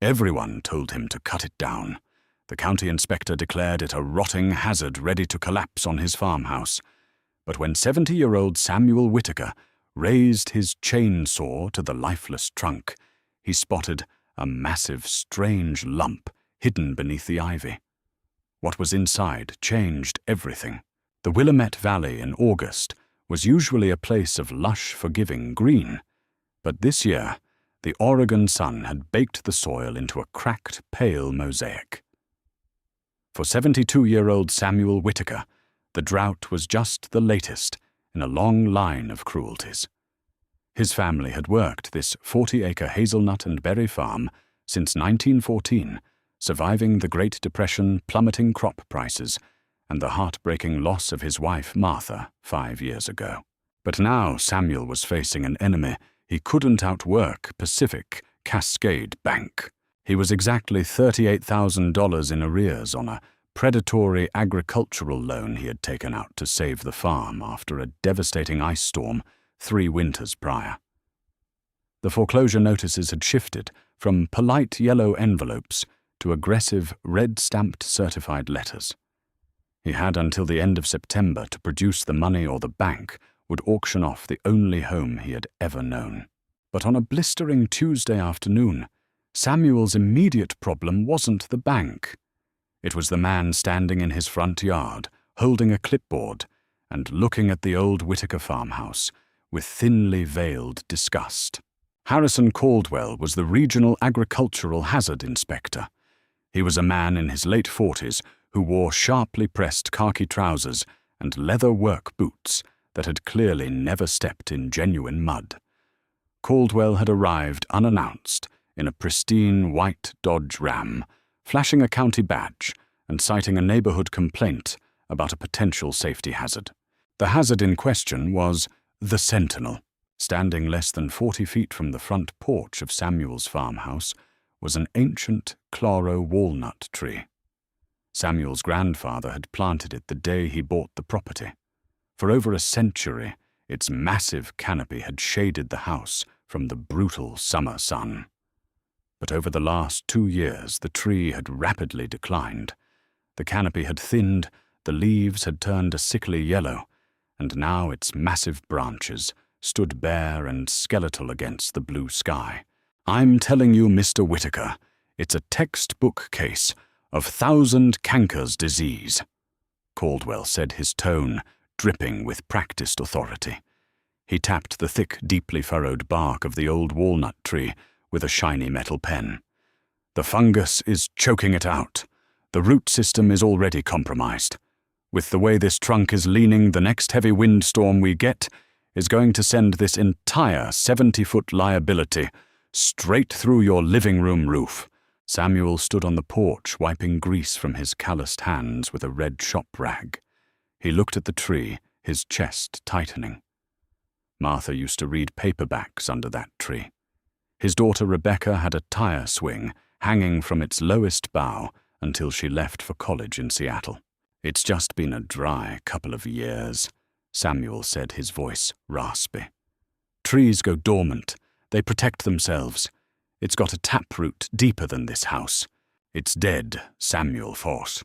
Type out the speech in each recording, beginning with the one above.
Everyone told him to cut it down. The county inspector declared it a rotting hazard ready to collapse on his farmhouse. But when 70-year-old Samuel Whitaker raised his chainsaw to the lifeless trunk, he spotted a massive, strange lump hidden beneath the ivy. What was inside changed everything. The Willamette Valley in August was usually a place of lush, forgiving green, but this year the Oregon sun had baked the soil into a cracked, pale mosaic. For 72-year-old Samuel Whitaker, the drought was just the latest in a long line of cruelties. His family had worked this 40-acre hazelnut and berry farm since 1914, surviving the Great Depression, plummeting crop prices, and the heartbreaking loss of his wife Martha 5 years ago. But now Samuel was facing an enemy he couldn't outwork: Pacific Cascade Bank. He was exactly $38,000 in arrears on a predatory agricultural loan he had taken out to save the farm after a devastating ice storm 3 winters prior. The foreclosure notices had shifted from polite yellow envelopes to aggressive red-stamped certified letters. He had until the end of September to produce the money, or the bank would auction off the only home he had ever known. But on a blistering Tuesday afternoon, Samuel's immediate problem wasn't the bank. It was the man standing in his front yard, holding a clipboard and looking at the old Whitaker farmhouse with thinly veiled disgust. Harrison Caldwell was the regional agricultural hazard inspector. He was a man in his late 40s who wore sharply pressed khaki trousers and leather work boots that had clearly never stepped in genuine mud. Caldwell had arrived unannounced in a pristine white Dodge Ram, flashing a county badge and citing a neighborhood complaint about a potential safety hazard. The hazard in question was the Sentinel. Standing less than 40 feet from the front porch of Samuel's farmhouse was an ancient Claro walnut tree. Samuel's grandfather had planted it the day he bought the property. For over a century, its massive canopy had shaded the house from the brutal summer sun. But over the last 2 years, the tree had rapidly declined. The canopy had thinned, the leaves had turned a sickly yellow, and now its massive branches stood bare and skeletal against the blue sky. "I'm telling you, Mr. Whitaker, it's a textbook case of thousand cankers disease," Caldwell said, his tone dripping with practiced authority. He tapped the thick, deeply furrowed bark of the old walnut tree with a shiny metal pen. "The fungus is choking it out. The root system is already compromised. With the way this trunk is leaning, the next heavy windstorm we get is going to send this entire 70-foot liability straight through your living room roof." Samuel stood on the porch, wiping grease from his calloused hands with a red shop rag. He looked at the tree, his chest tightening. Martha used to read paperbacks under that tree. His daughter Rebecca had a tire swing hanging from its lowest bough until she left for college in Seattle. "It's just been a dry couple of years," Samuel said, his voice raspy. "Trees go dormant. They protect themselves. It's got a taproot deeper than this house. It's dead, Samuel Force."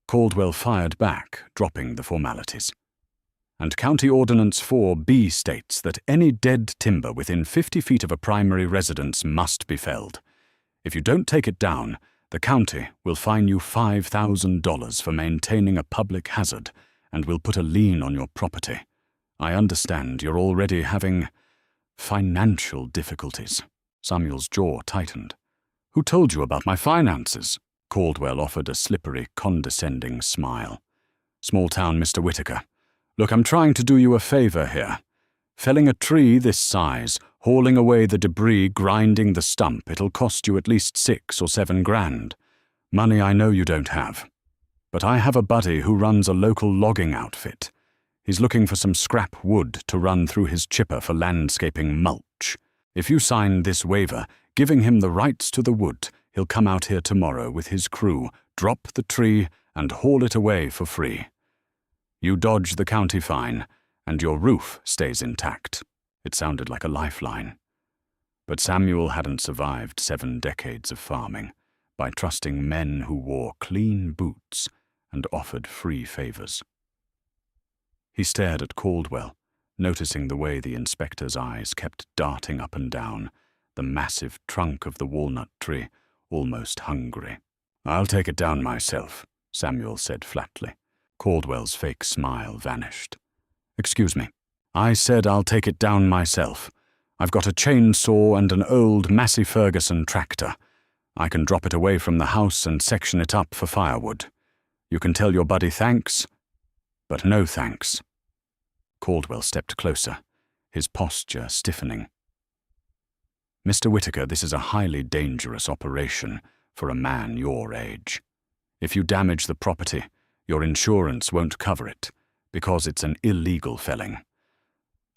Caldwell fired back, dropping the formalities. "And County Ordinance 4B states that any dead timber within 50 feet of a primary residence must be felled. If you don't take it down, the county will fine you $5,000 for maintaining a public hazard and will put a lien on your property. I understand you're already having financial difficulties." Samuel's jaw tightened. "Who told you about my finances?" Caldwell offered a slippery, condescending smile. "Small town, Mr. Whitaker. Look, I'm trying to do you a favor here. Felling a tree this size, hauling away the debris, grinding the stump, it'll cost you at least $6 or $7 grand. Money I know you don't have. But I have a buddy who runs a local logging outfit. He's looking for some scrap wood to run through his chipper for landscaping mulch. If you sign this waiver, giving him the rights to the wood, he'll come out here tomorrow with his crew, drop the tree, and haul it away for free. You dodge the county fine, and your roof stays intact." It sounded like a lifeline. But Samuel hadn't survived 7 decades of farming by trusting men who wore clean boots and offered free favors. He stared at Caldwell, noticing the way the inspector's eyes kept darting up and down the massive trunk of the walnut tree, almost hungry. "I'll take it down myself," Samuel said flatly. Caldwell's fake smile vanished. "Excuse me. I said I'll take it down myself. I've got a chainsaw and an old Massey Ferguson tractor. I can drop it away from the house and section it up for firewood. You can tell your buddy thanks, but no thanks." Caldwell stepped closer, his posture stiffening. "Mr. Whitaker, this is a highly dangerous operation for a man your age. If you damage the property, your insurance won't cover it, because it's an illegal felling.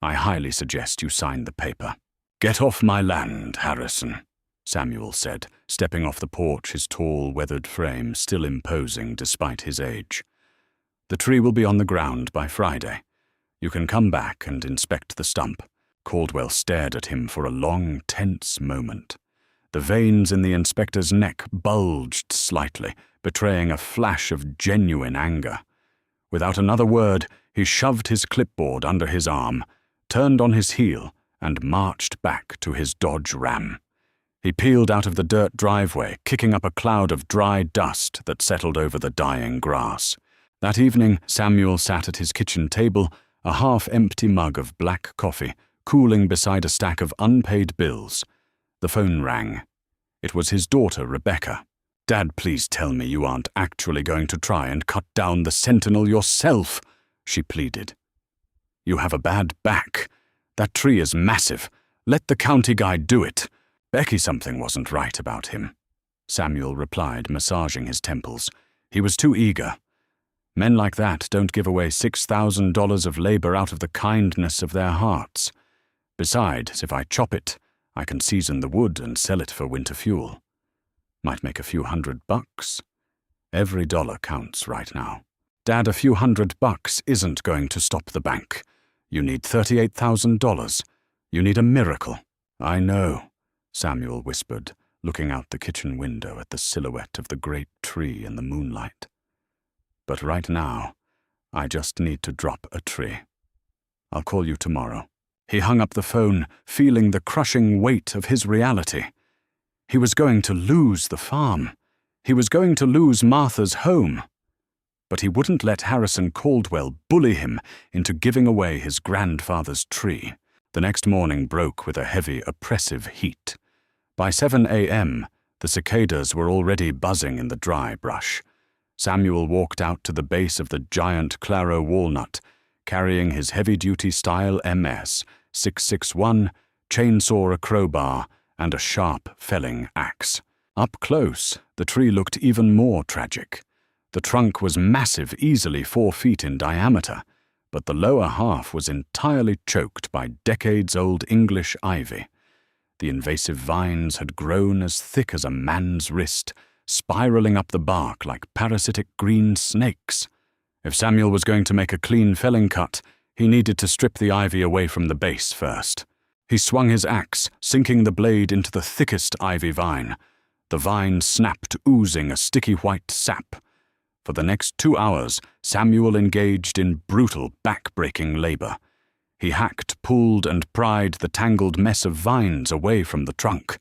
I highly suggest you sign the paper." "Get off my land, Harrison," Samuel said, stepping off the porch, his tall, weathered frame still imposing despite his age. "The tree will be on the ground by Friday. You can come back and inspect the stump." Caldwell stared at him for a long, tense moment. The veins in the inspector's neck bulged slightly, betraying a flash of genuine anger. Without another word, he shoved his clipboard under his arm, turned on his heel, and marched back to his Dodge Ram. He peeled out of the dirt driveway, kicking up a cloud of dry dust that settled over the dying grass. That evening, Samuel sat at his kitchen table, a half-empty mug of black coffee, cooling beside a stack of unpaid bills. The phone rang. It was his daughter, Rebecca. "Dad, please tell me you aren't actually going to try and cut down the sentinel yourself," she pleaded. "You have a bad back. That tree is massive. Let the county guy do it." "Becky, something wasn't right about him," Samuel replied, massaging his temples. "He was too eager. Men like that don't give away $6,000 of labor out of the kindness of their hearts. Besides, if I chop it, I can season the wood and sell it for winter fuel. Might make a few $100. Every dollar counts right now." "Dad, a few $100 isn't going to stop the bank. You need $38,000. You need a miracle." "I know," Samuel whispered, looking out the kitchen window at the silhouette of the great tree in the moonlight. "But right now, I just need to drop a tree. I'll call you tomorrow." He hung up the phone, feeling the crushing weight of his reality. He was going to lose the farm. He was going to lose Martha's home. But he wouldn't let Harrison Caldwell bully him into giving away his grandfather's tree. The next morning broke with a heavy, oppressive heat. By 7 a.m., the cicadas were already buzzing in the dry brush. Samuel walked out to the base of the giant Claro walnut, carrying his heavy-duty style MS 661, chainsaw, a crowbar, and a sharp felling axe. Up close, the tree looked even more tragic. The trunk was massive, easily 4 feet in diameter, but the lower half was entirely choked by decades-old English ivy. The invasive vines had grown as thick as a man's wrist, spiraling up the bark like parasitic green snakes. If Samuel was going to make a clean felling cut, he needed to strip the ivy away from the base first. He swung his axe, sinking the blade into the thickest ivy vine. The vine snapped, oozing a sticky white sap. For the next 2 hours, Samuel engaged in brutal, back-breaking labor. He hacked, pulled, and pried the tangled mess of vines away from the trunk.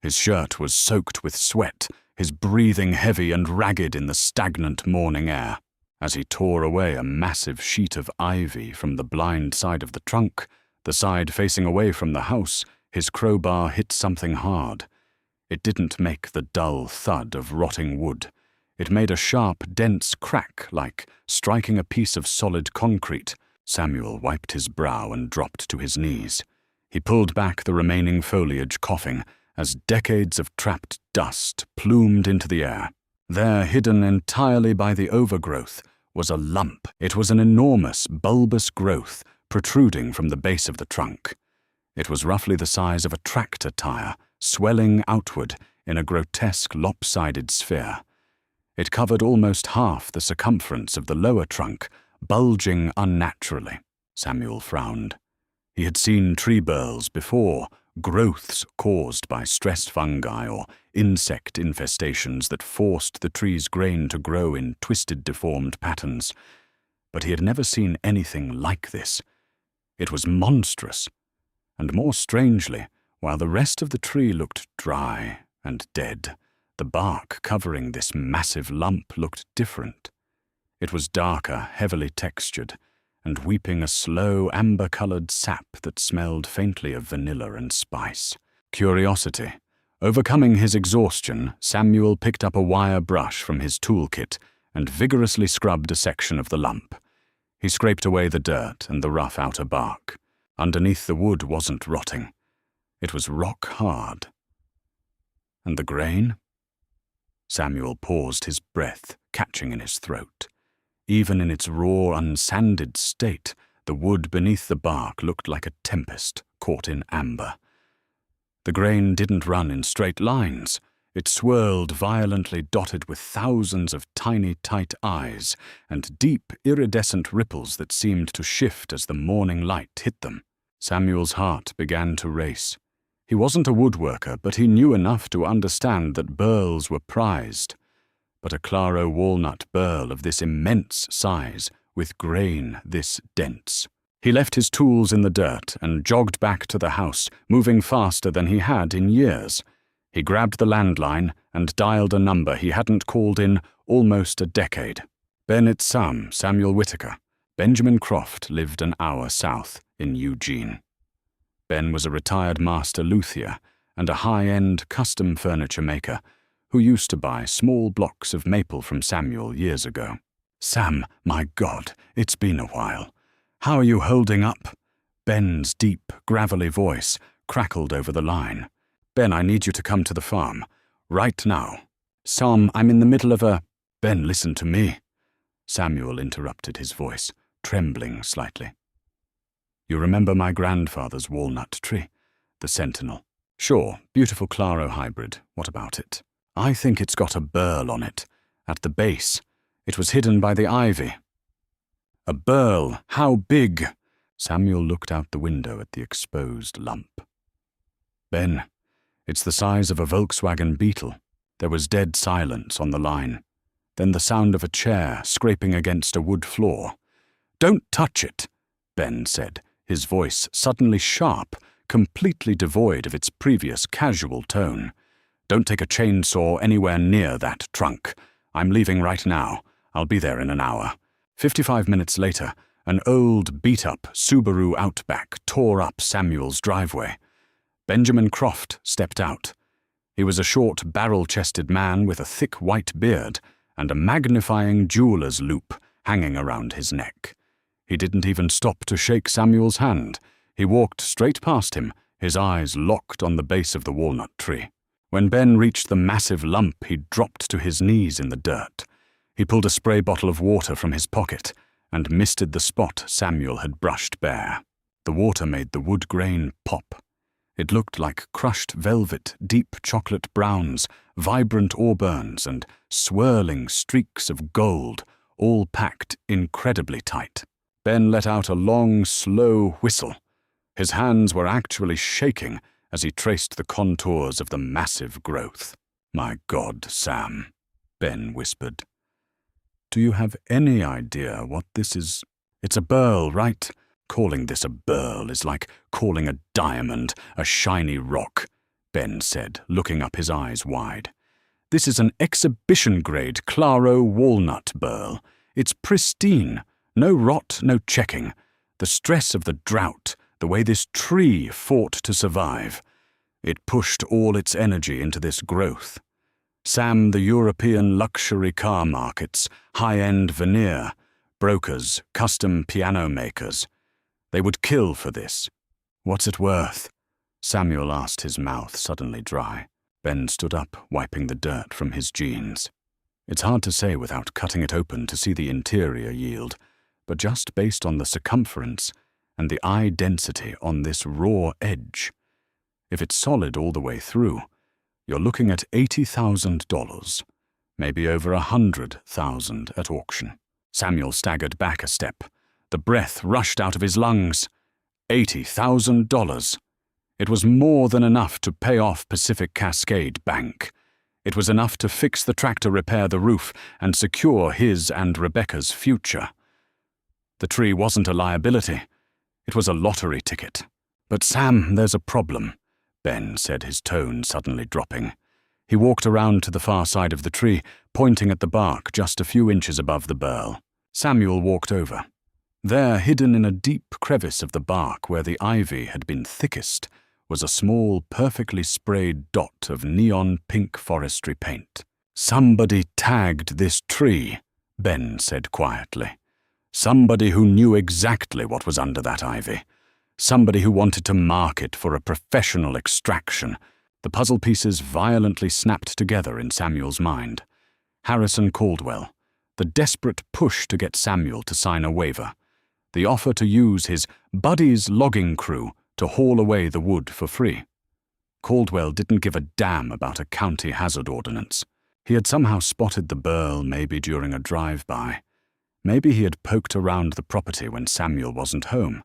His shirt was soaked with sweat, his breathing heavy and ragged in the stagnant morning air. As he tore away a massive sheet of ivy from the blind side of the trunk, the side facing away from the house, his crowbar hit something hard. It didn't make the dull thud of rotting wood. It made a sharp, dense crack, like striking a piece of solid concrete. Samuel wiped his brow and dropped to his knees. He pulled back the remaining foliage, coughing, as decades of trapped dust plumed into the air. There, hidden entirely by the overgrowth, was a lump. It was an enormous, bulbous growth protruding from the base of the trunk. It was roughly the size of a tractor tire, swelling outward in a grotesque, lopsided sphere. It covered almost half the circumference of the lower trunk, bulging unnaturally. Samuel frowned. He had seen tree burls before, growths caused by stress fungi or insect infestations that forced the tree's grain to grow in twisted, deformed patterns. But he had never seen anything like this. It was monstrous, and more strangely, while the rest of the tree looked dry and dead, the bark covering this massive lump looked different. It was darker, heavily textured, and weeping a slow, amber-colored sap that smelled faintly of vanilla and spice. Curiosity. Overcoming his exhaustion, Samuel picked up a wire brush from his toolkit and vigorously scrubbed a section of the lump. He scraped away the dirt and the rough outer bark. Underneath, the wood wasn't rotting. It was rock hard. And the grain? Samuel paused, his breath catching in his throat. Even in its raw, unsanded state, the wood beneath the bark looked like a tempest caught in amber. The grain didn't run in straight lines. It swirled violently, dotted with thousands of tiny, tight eyes and deep, iridescent ripples that seemed to shift as the morning light hit them. Samuel's heart began to race. He wasn't a woodworker, but he knew enough to understand that burls were prized. But a claro walnut burl of this immense size, with grain this dense. He left his tools in the dirt and jogged back to the house, moving faster than he had in years. He grabbed the landline and dialed a number he hadn't called in almost a decade. Bennett's son, Samuel Whitaker. Benjamin Croft lived an hour south in Eugene. Ben was a retired master luthier and a high-end custom furniture maker who used to buy small blocks of maple from Samuel years ago. "Sam, my God, it's been a while. How are you holding up?" Ben's deep, gravelly voice crackled over the line. "Ben, I need you to come to the farm. Right now." "Sam, I'm in the middle of a—" "Ben, listen to me." Samuel interrupted, his voice trembling slightly. "You remember my grandfather's walnut tree? The Sentinel?" "Sure, beautiful claro hybrid. What about it?" "I think it's got a burl on it. At the base. It was hidden by the ivy." "A burl? How big?" Samuel looked out the window at the exposed lump. "Ben, it's the size of a Volkswagen Beetle." There was dead silence on the line. Then the sound of a chair scraping against a wood floor. "Don't touch it," Ben said, his voice suddenly sharp, completely devoid of its previous casual tone. "Don't take a chainsaw anywhere near that trunk. I'm leaving right now. I'll be there in an hour." 55 minutes later, an old, beat-up Subaru Outback tore up Samuel's driveway. Benjamin Croft stepped out. He was a short, barrel-chested man with a thick white beard and a magnifying jeweler's loop hanging around his neck. He didn't even stop to shake Samuel's hand. He walked straight past him, his eyes locked on the base of the walnut tree. When Ben reached the massive lump, he dropped to his knees in the dirt. He pulled a spray bottle of water from his pocket and misted the spot Samuel had brushed bare. The water made the wood grain pop. It looked like crushed velvet, deep chocolate browns, vibrant auburns, and swirling streaks of gold, all packed incredibly tight. Ben let out a long, slow whistle. His hands were actually shaking as he traced the contours of the massive growth. "My God, Sam," Ben whispered. "Do you have any idea what this is?" "It's a burl, right? Calling this a burl is like calling a diamond a shiny rock," Ben said, looking up, his eyes wide. "This is an exhibition-grade claro walnut burl. It's pristine. No rot, no checking. The stress of the drought, the way this tree fought to survive. It pushed all its energy into this growth. Sam, the European luxury car markets, high-end veneer, brokers, custom piano makers. They would kill for this. What's it worth?" Samuel asked, his mouth suddenly dry. Ben stood up, wiping the dirt from his jeans. It's hard to say without cutting it open to see the interior yield, but just based on the circumference and the eye density on this raw edge, if it's solid all the way through, you're looking at $80,000, maybe over $100,000 at auction. Samuel staggered back a step. The breath rushed out of his lungs. $80,000. It was more than enough to pay off Pacific Cascade Bank. It was enough to fix the tractor, repair the roof, and secure his and Rebecca's future. The tree wasn't a liability. It was a lottery ticket. "But Sam, there's a problem," Ben said, his tone suddenly dropping. He walked around to the far side of the tree, pointing at the bark just a few inches above the burl. Samuel walked over. There, hidden in a deep crevice of the bark where the ivy had been thickest, was a small, perfectly sprayed dot of neon pink forestry paint. "Somebody tagged this tree," Ben said quietly. "Somebody who knew exactly what was under that ivy. Somebody who wanted to mark it for a professional extraction." The puzzle pieces violently snapped together in Samuel's mind. Harrison Caldwell, the desperate push to get Samuel to sign a waiver, the offer to use his buddy's logging crew to haul away the wood for free. Caldwell didn't give a damn about a county hazard ordinance. He had somehow spotted the burl, maybe during a drive-by. Maybe he had poked around the property when Samuel wasn't home,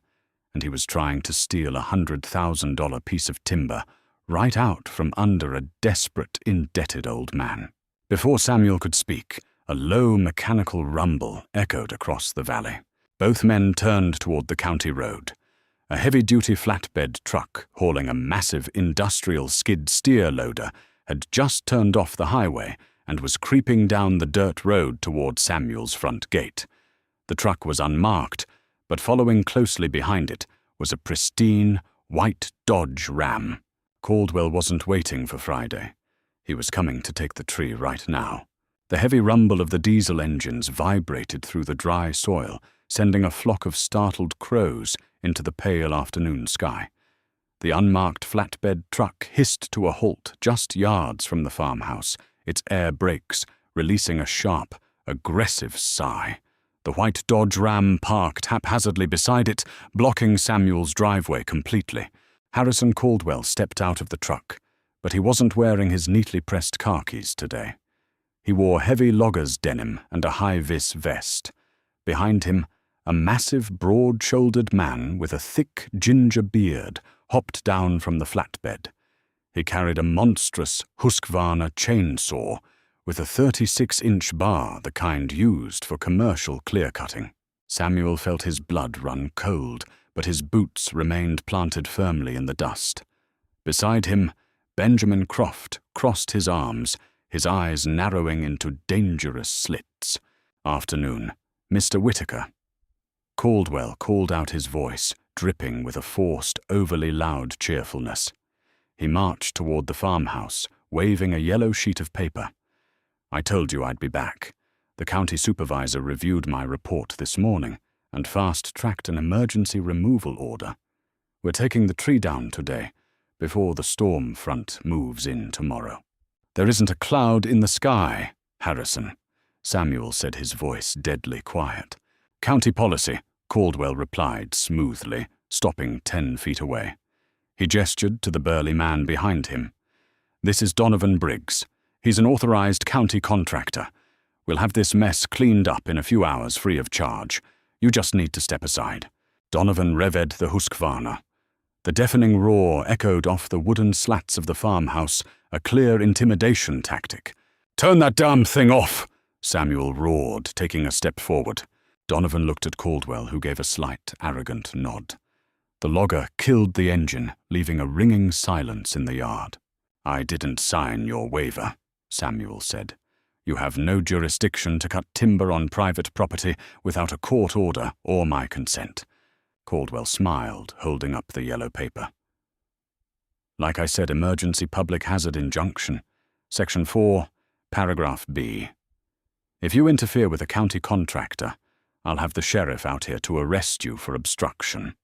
and he was trying to steal a $100,000 piece of timber right out from under a desperate, indebted old man. Before Samuel could speak, a low mechanical rumble echoed across the valley. Both men turned toward the county road. A heavy-duty flatbed truck hauling a massive industrial skid steer loader had just turned off the highway and was creeping down the dirt road toward Samuel's front gate. The truck was unmarked, but following closely behind it was a pristine, white Dodge Ram. Caldwell wasn't waiting for Friday. He was coming to take the tree right now. The heavy rumble of the diesel engines vibrated through the dry soil, sending a flock of startled crows into the pale afternoon sky. The unmarked flatbed truck hissed to a halt just yards from the farmhouse, its air brakes releasing a sharp, aggressive sigh. The white Dodge Ram parked haphazardly beside it, blocking Samuel's driveway completely. Harrison Caldwell stepped out of the truck, but he wasn't wearing his neatly pressed khakis today. He wore heavy logger's denim and a high-vis vest. Behind him, a massive, broad-shouldered man with a thick ginger beard hopped down from the flatbed. He carried a monstrous Husqvarna chainsaw with a 36-inch bar, the kind used for commercial clear-cutting. Samuel felt his blood run cold, but his boots remained planted firmly in the dust. Beside him, Benjamin Croft crossed his arms, his eyes narrowing into dangerous slits. "Afternoon, Mr. Whitaker." Caldwell called out his voice, dripping with a forced, overly loud cheerfulness. He marched toward the farmhouse, waving a yellow sheet of paper. "I told you I'd be back. The county supervisor reviewed my report this morning and fast-tracked an emergency removal order. We're taking the tree down today, before the storm front moves in tomorrow." "There isn't a cloud in the sky, Harrison," Samuel said, his voice deadly quiet. "County policy," Caldwell replied smoothly, stopping 10 feet away. He gestured to the burly man behind him. "This is Donovan Briggs. He's an authorized county contractor. We'll have this mess cleaned up in a few hours free of charge. You just need to step aside." Donovan revved the Husqvarna. The deafening roar echoed off the wooden slats of the farmhouse, a clear intimidation tactic. "Turn that damn thing off!" Samuel roared, taking a step forward. Donovan looked at Caldwell, who gave a slight, arrogant nod. The logger killed the engine, leaving a ringing silence in the yard. "I didn't sign your waiver," Samuel said. "You have no jurisdiction to cut timber on private property without a court order or my consent." Caldwell smiled, holding up the yellow paper. "Like I said, emergency public hazard injunction. Section 4, paragraph B. If you interfere with a county contractor, I'll have the sheriff out here to arrest you for obstruction.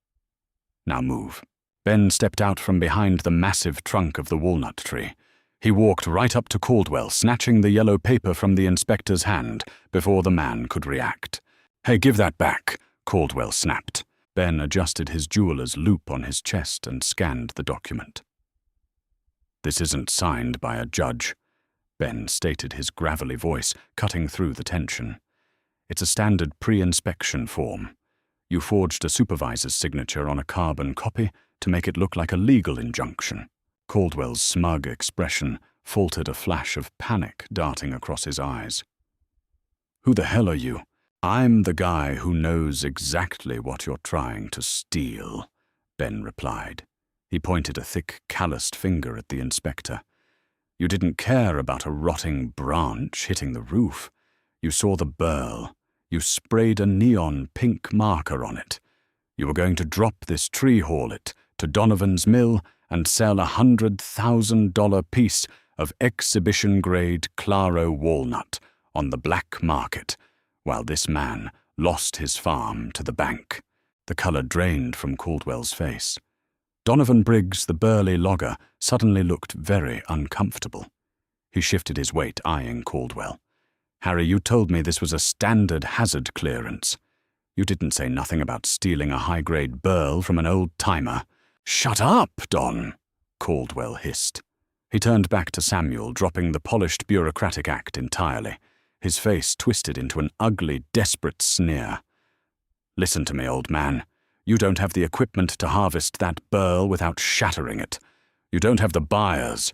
Now move." Ben stepped out from behind the massive trunk of the walnut tree. He walked right up to Caldwell, snatching the yellow paper from the inspector's hand before the man could react. "Hey, give that back," Caldwell snapped. Ben adjusted his jeweler's loop on his chest and scanned the document. "This isn't signed by a judge," Ben stated, his gravelly voice cutting through the tension. "It's a standard pre-inspection form. You forged a supervisor's signature on a carbon copy to make it look like a legal injunction. Caldwell's smug expression faltered, a flash of panic darting across his eyes. "Who the hell are you?" "I'm the guy who knows exactly what you're trying to steal," Ben replied. He pointed a thick, calloused finger at the inspector. "You didn't care about a rotting branch hitting the roof. You saw the burl. You sprayed a neon pink marker on it. You were going to drop this tree haul-it to Donovan's mill and sell a $100,000 piece of exhibition-grade Claro walnut on the black market, while this man lost his farm to the bank." The color drained from Caldwell's face. Donovan Briggs, the burly logger, suddenly looked very uncomfortable. He shifted his weight, eyeing Caldwell. "Harry, you told me this was a standard hazard clearance. You didn't say nothing about stealing a high-grade burl from an old-timer." "Shut up, Don," Caldwell hissed. He turned back to Samuel, dropping the polished bureaucratic act entirely. His face twisted into an ugly, desperate sneer. "Listen to me, old man. You don't have the equipment to harvest that burl without shattering it. You don't have the buyers.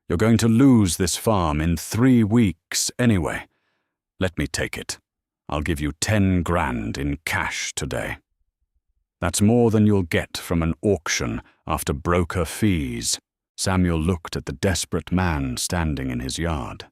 You're going to lose this farm in 3 weeks anyway. Let me take it. I'll give you 10 grand in cash today. That's more than you'll get from an auction after broker fees." Samuel looked at the desperate man standing in his yard.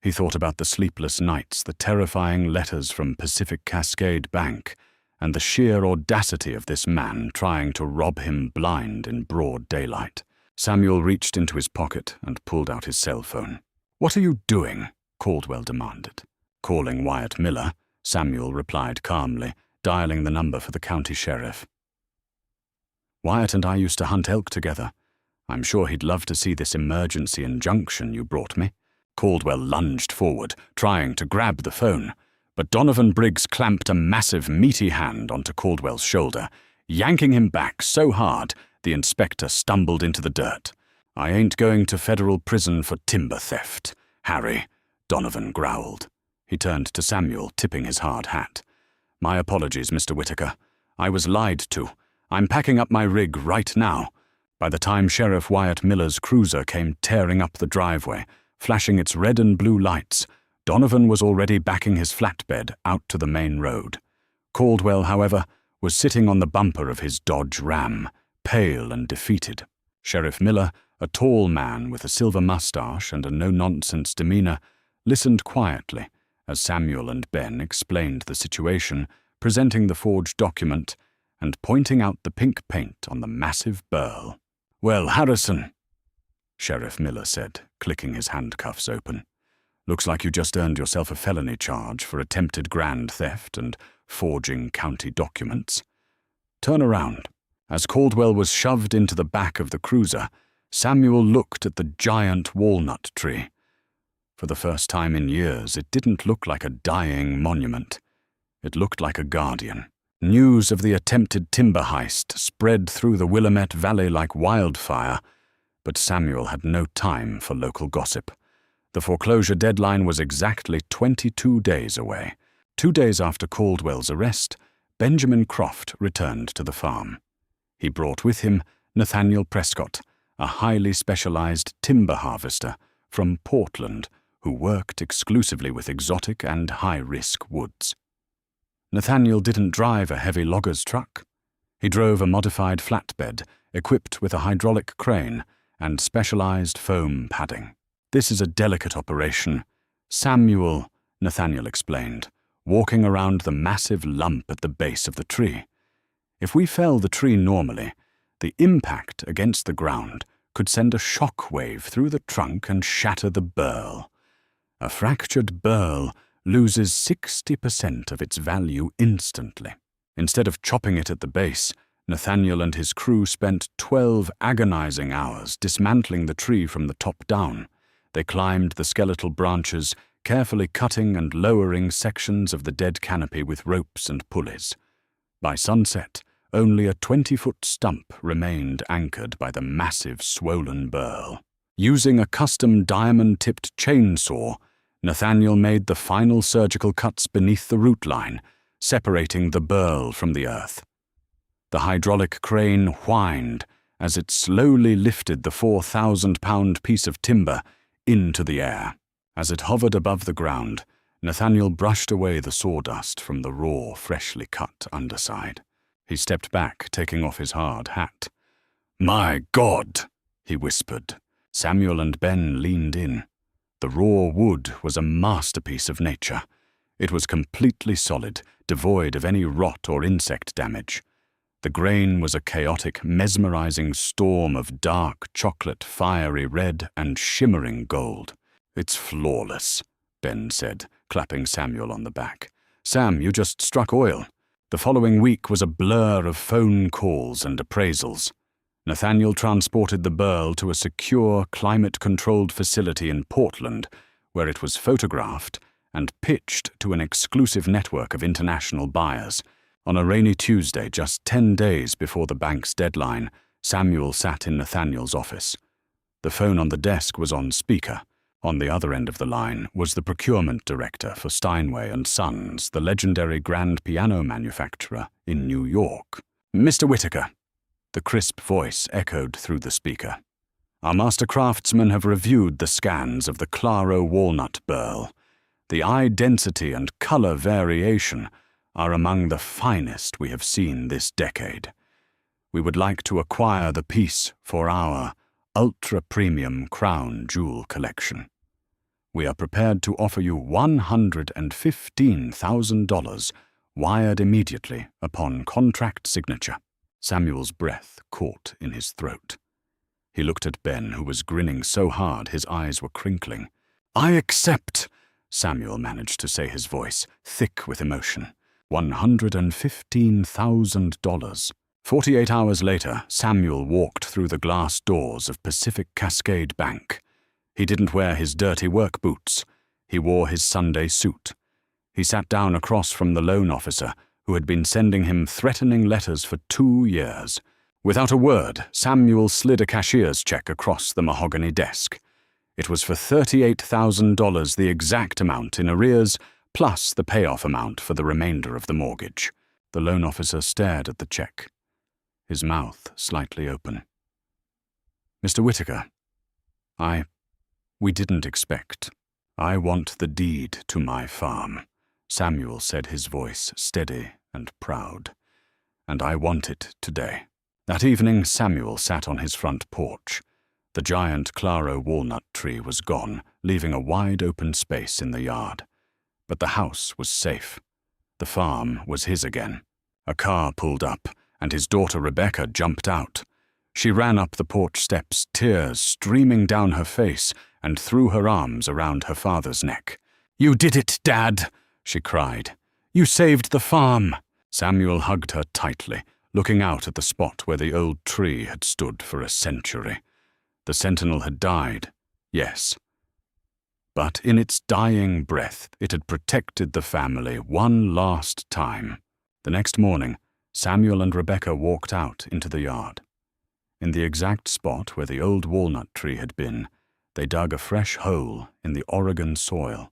He thought about the sleepless nights, the terrifying letters from Pacific Cascade Bank, and the sheer audacity of this man trying to rob him blind in broad daylight. Samuel reached into his pocket and pulled out his cell phone. "What are you doing?" Caldwell demanded. "Calling Wyatt Miller," Samuel replied calmly, dialing the number for the county sheriff. "Wyatt and I used to hunt elk together. I'm sure he'd love to see this emergency injunction you brought me." Caldwell lunged forward, trying to grab the phone, but Donovan Briggs clamped a massive, meaty hand onto Caldwell's shoulder, yanking him back so hard the inspector stumbled into the dirt. "I ain't going to federal prison for timber theft, Harry," Donovan growled. He turned to Samuel, tipping his hard hat. "My apologies, Mr. Whitaker. I was lied to. I'm packing up my rig right now." By the time Sheriff Wyatt Miller's cruiser came tearing up the driveway, flashing its red and blue lights, Donovan was already backing his flatbed out to the main road. Caldwell, however, was sitting on the bumper of his Dodge Ram, pale and defeated. Sheriff Miller, a tall man with a silver mustache and a no-nonsense demeanor, listened quietly as Samuel and Ben explained the situation, presenting the forged document and pointing out the pink paint on the massive burl. "Well, Harrison," Sheriff Miller said, clicking his handcuffs open, "looks like you just earned yourself a felony charge for attempted grand theft and forging county documents. Turn around." As Caldwell was shoved into the back of the cruiser, Samuel looked at the giant walnut tree. For the first time in years, it didn't look like a dying monument. It looked like a guardian. News of the attempted timber heist spread through the Willamette Valley like wildfire, but Samuel had no time for local gossip. The foreclosure deadline was exactly 22 days away. 2 days after Caldwell's arrest, Benjamin Croft returned to the farm. He brought with him Nathaniel Prescott, a highly specialized timber harvester from Portland who worked exclusively with exotic and high-risk woods. Nathaniel didn't drive a heavy logger's truck. He drove a modified flatbed equipped with a hydraulic crane and specialized foam padding. "This is a delicate operation, Samuel," Nathaniel explained, walking around the massive lump at the base of the tree. "If we fell the tree normally, the impact against the ground could send a shock wave through the trunk and shatter the burl. A fractured burl loses 60% of its value instantly. Instead of chopping it at the base, Nathaniel and his crew spent 12 agonizing hours dismantling the tree from the top down. They climbed the skeletal branches, carefully cutting and lowering sections of the dead canopy with ropes and pulleys. By sunset, only a 20-foot stump remained anchored by the massive swollen burl. Using a custom diamond-tipped chainsaw, Nathaniel made the final surgical cuts beneath the root line, separating the burl from the earth. The hydraulic crane whined as it slowly lifted the 4,000-pound piece of timber into the air. As it hovered above the ground, Nathaniel brushed away the sawdust from the raw, freshly cut underside. He stepped back, taking off his hard hat. "My God!" he whispered. Samuel and Ben leaned in. The raw wood was a masterpiece of nature. It was completely solid, devoid of any rot or insect damage. The grain was a chaotic, mesmerizing storm of dark chocolate, fiery red, and shimmering gold. "It's flawless," Ben said, clapping Samuel on the back. "Sam, you just struck oil." The following week was a blur of phone calls and appraisals. Nathaniel transported the burl to a secure, climate-controlled facility in Portland, where it was photographed and pitched to an exclusive network of international buyers. On a rainy Tuesday, just 10 days before the bank's deadline, Samuel sat in Nathaniel's office. The phone on the desk was on speaker. On the other end of the line was the procurement director for Steinway & Sons, the legendary grand piano manufacturer in New York. "Mr. Whitaker," the crisp voice echoed through the speaker. "Our master craftsmen have reviewed the scans of the Claro walnut burl. The eye density and color variation are among the finest we have seen this decade. We would like to acquire the piece for our ultra-premium crown jewel collection. We are prepared to offer you $115,000, wired immediately upon contract signature." Samuel's breath caught in his throat. He looked at Ben, who was grinning so hard his eyes were crinkling. "I accept," Samuel managed to say, his voice thick with emotion. $115,000. 48 hours later, Samuel walked through the glass doors of Pacific Cascade Bank. He didn't wear his dirty work boots. He wore his Sunday suit. He sat down across from the loan officer, who had been sending him threatening letters for 2 years. Without a word, Samuel slid a cashier's check across the mahogany desk. It was for $38,000, the exact amount in arrears, plus the payoff amount for the remainder of the mortgage. The loan officer stared at the check, his mouth slightly open. "Mr. Whitaker, we didn't expect. I want the deed to my farm," Samuel said, his voice steady and proud. "And I want it today." That evening, Samuel sat on his front porch. The giant Claro walnut tree was gone, leaving a wide open space in the yard. But the house was safe. The farm was his again. A car pulled up, and his daughter Rebecca jumped out. She ran up the porch steps, tears streaming down her face, and threw her arms around her father's neck. "You did it, Dad!" she cried. "You saved the farm!" Samuel hugged her tightly, looking out at the spot where the old tree had stood for a century. The sentinel had died, yes. But in its dying breath, it had protected the family one last time. The next morning, Samuel and Rebecca walked out into the yard. In the exact spot where the old walnut tree had been, they dug a fresh hole in the Oregon soil.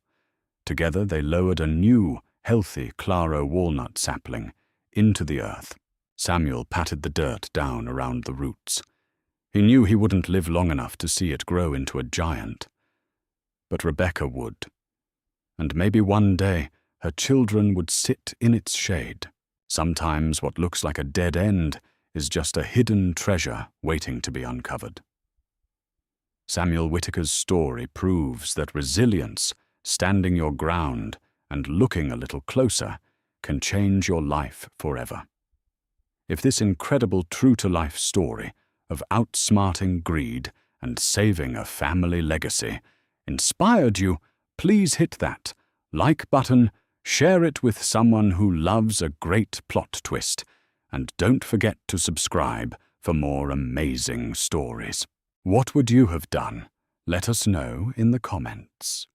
Together they lowered a new, healthy Claro walnut sapling into the earth. Samuel patted the dirt down around the roots. He knew he wouldn't live long enough to see it grow into a giant. But Rebecca would. And maybe one day her children would sit in its shade. Sometimes what looks like a dead end is just a hidden treasure waiting to be uncovered. Samuel Whitaker's story proves that resilience, standing your ground, and looking a little closer can change your life forever. If this incredible true-to-life story of outsmarting greed and saving a family legacy inspired you, please hit that like button, share it with someone who loves a great plot twist, and don't forget to subscribe for more amazing stories. What would you have done? Let us know in the comments.